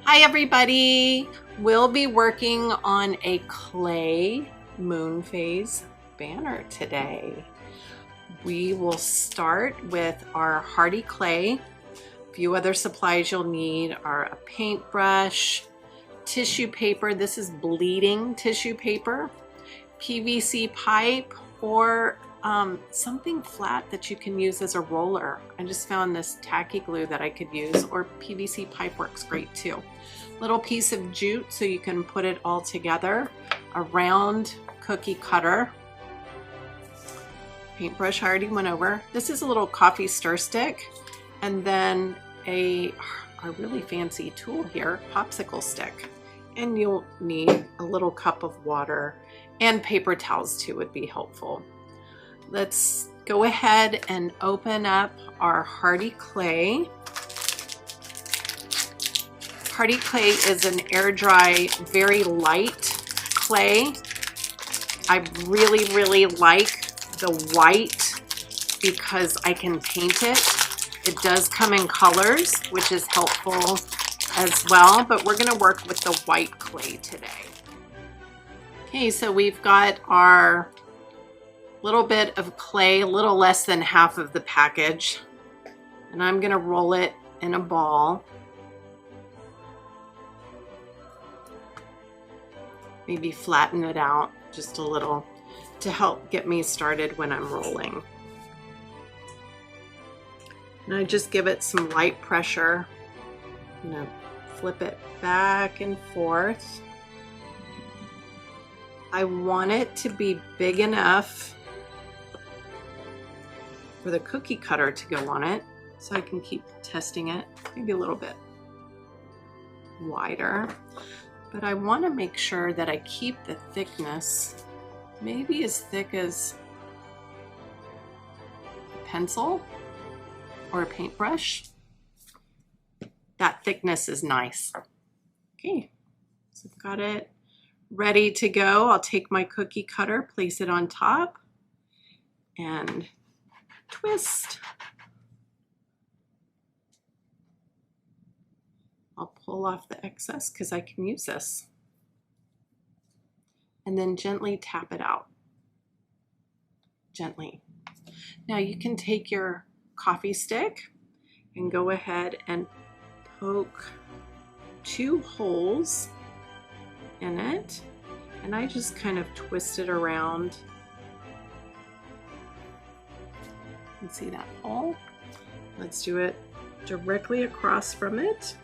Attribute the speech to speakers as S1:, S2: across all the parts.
S1: Hi everybody! We'll be working on a clay moon phase banner today. We will start with our hardy clay. A few other supplies you'll need are a paintbrush, tissue paper. This is bleeding tissue paper, PVC pipe, or something flat that you can use as a roller. I just found this tacky glue that I could use, or PVC pipe works great too. Little piece of jute so you can put it all together. A round cookie cutter. Paintbrush I already went over. This is a little coffee stir stick, and then a really fancy tool here, popsicle stick. And you'll need a little cup of water, and paper towels too would be helpful. Let's go ahead and open up our hardy clay. Hardy clay is an air dry, very light clay. I really like the white because I can paint it. It does come in colors, which is helpful as well, but we're gonna work with the white clay today. Okay, so we've got our little bit of clay, a little less than half of the package, and I'm gonna roll it in a ball. Maybe flatten it out just a little to help get me started when I'm rolling. And I just give it some light pressure. I'm gonna flip it back and forth. I want it to be big enough for the cookie cutter to go on it, so I can keep testing it. Maybe a little bit wider. But I want to make sure that I keep the thickness maybe as thick as a pencil or a paintbrush. That thickness is nice. Okay, so I've got it ready to go. I'll take my cookie cutter, place it on top, and twist. I'll pull off the excess because I can use this. And then gently tap it out. Gently. Now you can take your coffee stick and go ahead and poke 2 holes in it. And I just kind of twist it around. You can see that hole. Let's do it directly across from it.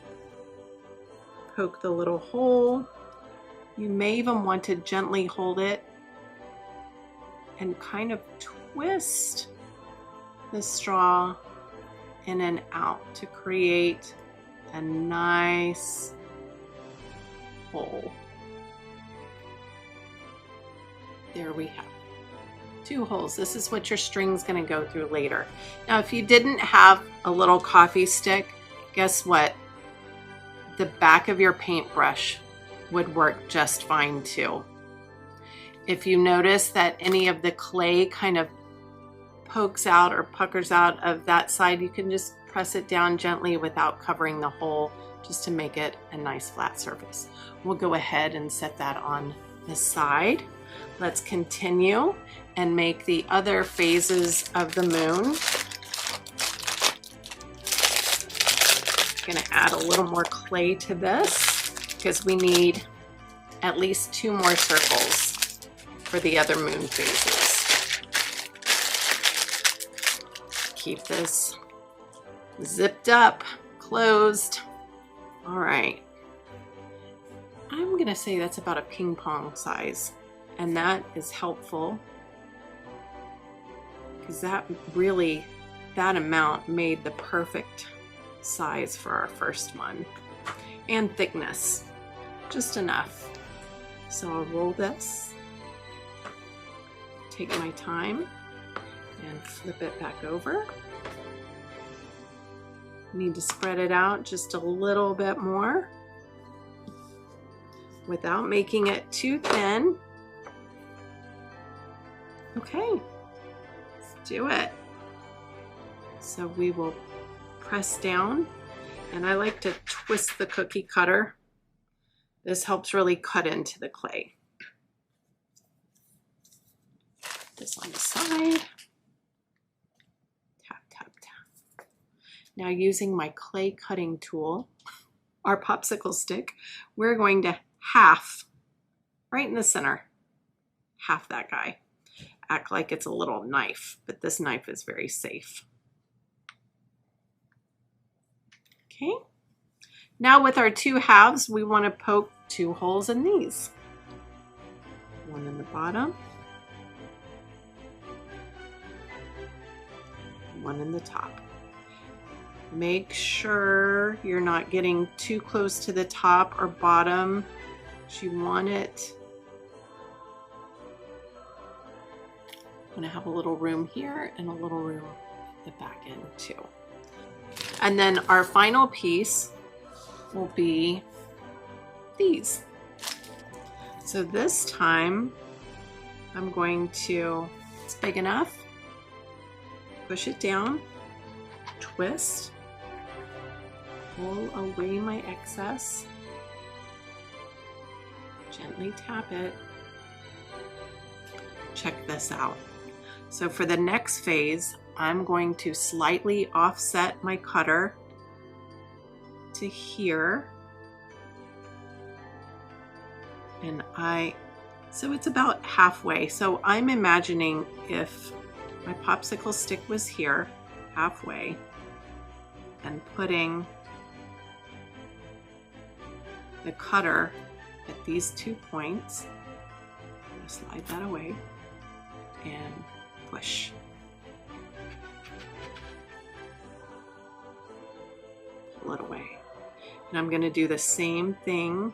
S1: Poke the little hole. You may even want to gently hold it and kind of twist the straw in and out to create a nice hole. There we have 2 holes. This is what your string's going to go through later. Now, if you didn't have a little coffee stick, guess what? The back of your paintbrush would work just fine too. If you notice that any of the clay kind of pokes out or puckers out of that side, you can just press it down gently without covering the hole, just to make it a nice flat surface. We'll go ahead and set that on the side. Let's continue and make the other phases of the moon. Going to add a little more clay to this because we need at least 2 more circles for the other moon phases. Keep this zipped up, closed. All right. I'm going to say that's about a ping pong size, and that is helpful because that amount made the perfect size for our first one. And thickness, just enough. So I'll roll this, take my time, and flip it back over. Need to spread it out just a little bit more without making it too thin. Okay, let's do it. So we will press down And I like to twist the cookie cutter. This helps really cut into the clay. This on the side. Tap, tap, tap. Now using my clay cutting tool, our popsicle stick, we're going to half, right in the center, half that guy. Act like it's a little knife, but this knife is very safe. Okay. Now with our 2 halves, we want to poke 2 holes in these. One in the bottom. One in the top. Make sure you're not getting too close to the top or bottom. You want it. I'm going to have a little room here and a little room at the back end too. And then our final piece will be these. So this time I'm going to, it's big enough, push it down, twist, pull away my excess, gently tap it. Check this out. So for the next phase, I'm going to slightly offset my cutter to here. And so it's about halfway. So I'm imagining if my popsicle stick was here, halfway, and putting the cutter at these 2 points. I'm going to slide that away and push. Pull it away. And I'm going to do the same thing.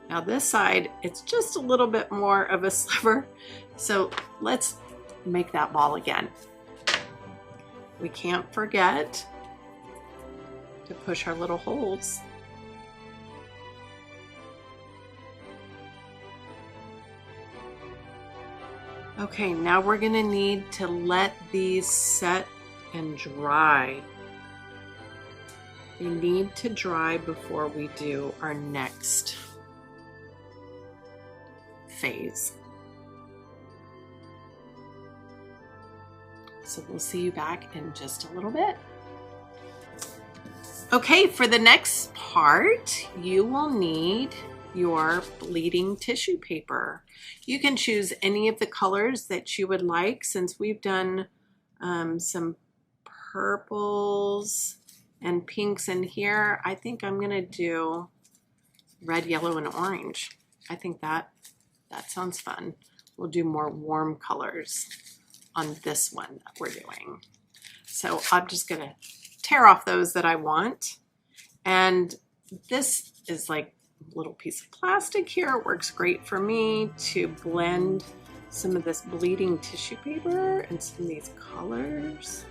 S1: Now this side, it's just a little bit more of a sliver. So let's make that ball again. We can't forget to push our little holes. Okay, now we're gonna need to let these set and dry. They need to dry before we do our next phase. So we'll see you back in just a little bit. Okay, for the next part, you will need your bleeding tissue paper. You can choose any of the colors that you would like. Since we've done some purples and pinks in here, I think I'm gonna do red, yellow, and orange. I think that sounds fun. We'll do more warm colors on this one that we're doing. So I'm just gonna tear off those that I want. And this is like a little piece of plastic here. It works great for me to blend some of this bleeding tissue paper and some of these colors.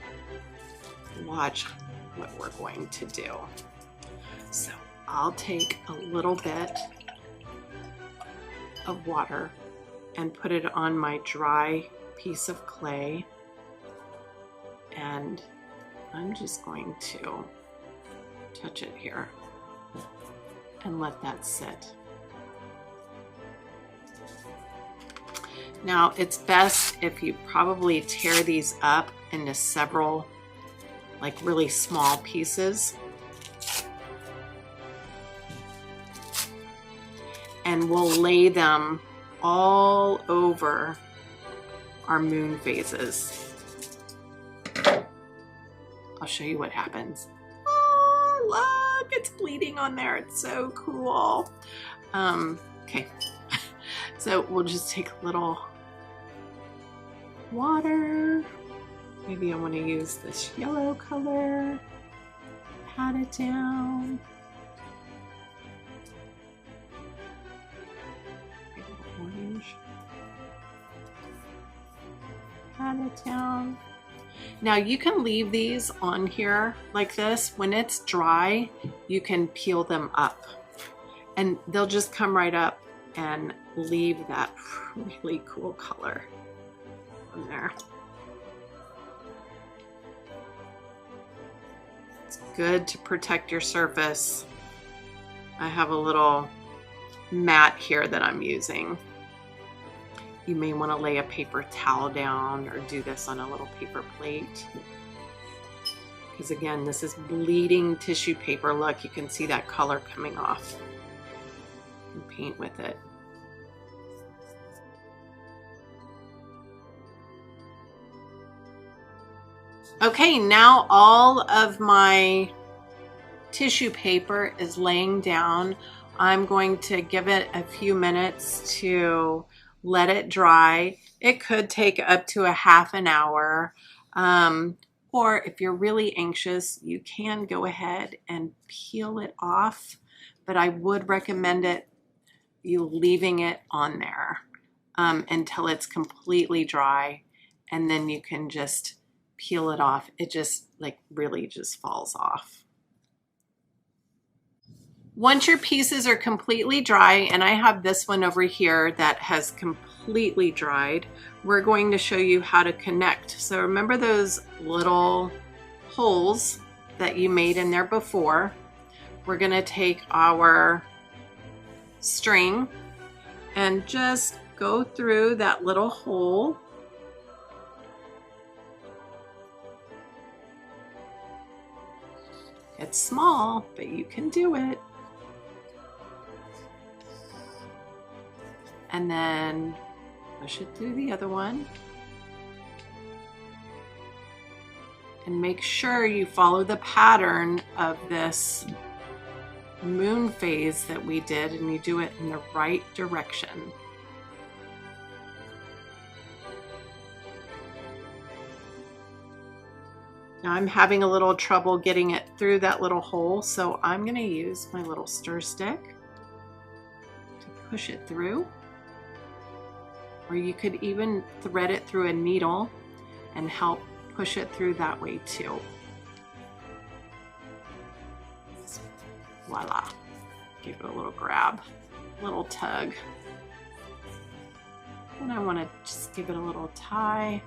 S1: Watch what we're going to do. So I'll take a little bit of water and put it on my dry piece of clay, and I'm just going to touch it here and let that sit. Now it's best if you probably tear these up into several like really small pieces, and we'll lay them all over our moon phases. I'll show you what happens. Oh, look, it's bleeding on there. It's so cool. Okay, so we'll just take a little water. Maybe I want to use this yellow color. Pat it down. Orange. Pat it down. Now you can leave these on here like this. When it's dry, you can peel them up and they'll just come right up and leave that really cool color on there. It's good to protect your surface. I have a little mat here that I'm using. You may want to lay a paper towel down or do this on a little paper plate. Because again, this is bleeding tissue paper. Look, you can see that color coming off. And paint with it. Okay, now all of my tissue paper is laying down. I'm going to give it a few minutes to let it dry. It could take up to a half an hour. Or if you're really anxious, you can go ahead and peel it off, but I would recommend you leaving it on there until it's completely dry, and then you can just peel it off. It just really just falls off. Once your pieces are completely dry, and I have this one over here that has completely dried, we're going to show you how to connect. So remember those little holes that you made in there before? We're going to take our string and just go through that little hole. It's small, but you can do it. And then push it through the other one. And make sure you follow the pattern of this moon phase that we did, and you do it in the right direction. Now I'm having a little trouble getting it through that little hole, so I'm going to use my little stir stick to push it through. Or you could even thread it through a needle and help push it through that way too. Voila. Give it a little grab, little tug. And I want to just give it a little tie.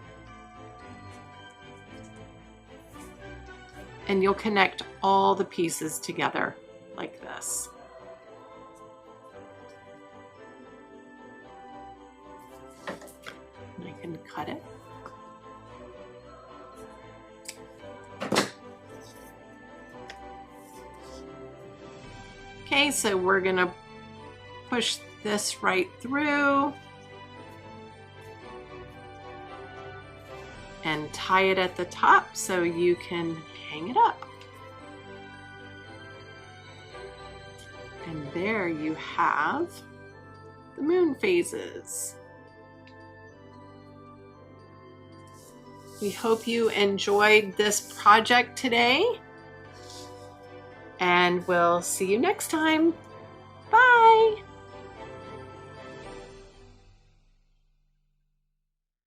S1: And you'll connect all the pieces together like this. And I can cut it. Okay, so we're gonna push this right through and tie it at the top so you can hang it up. And there you have the moon phases. We hope you enjoyed this project today, and we'll see you next time. Bye.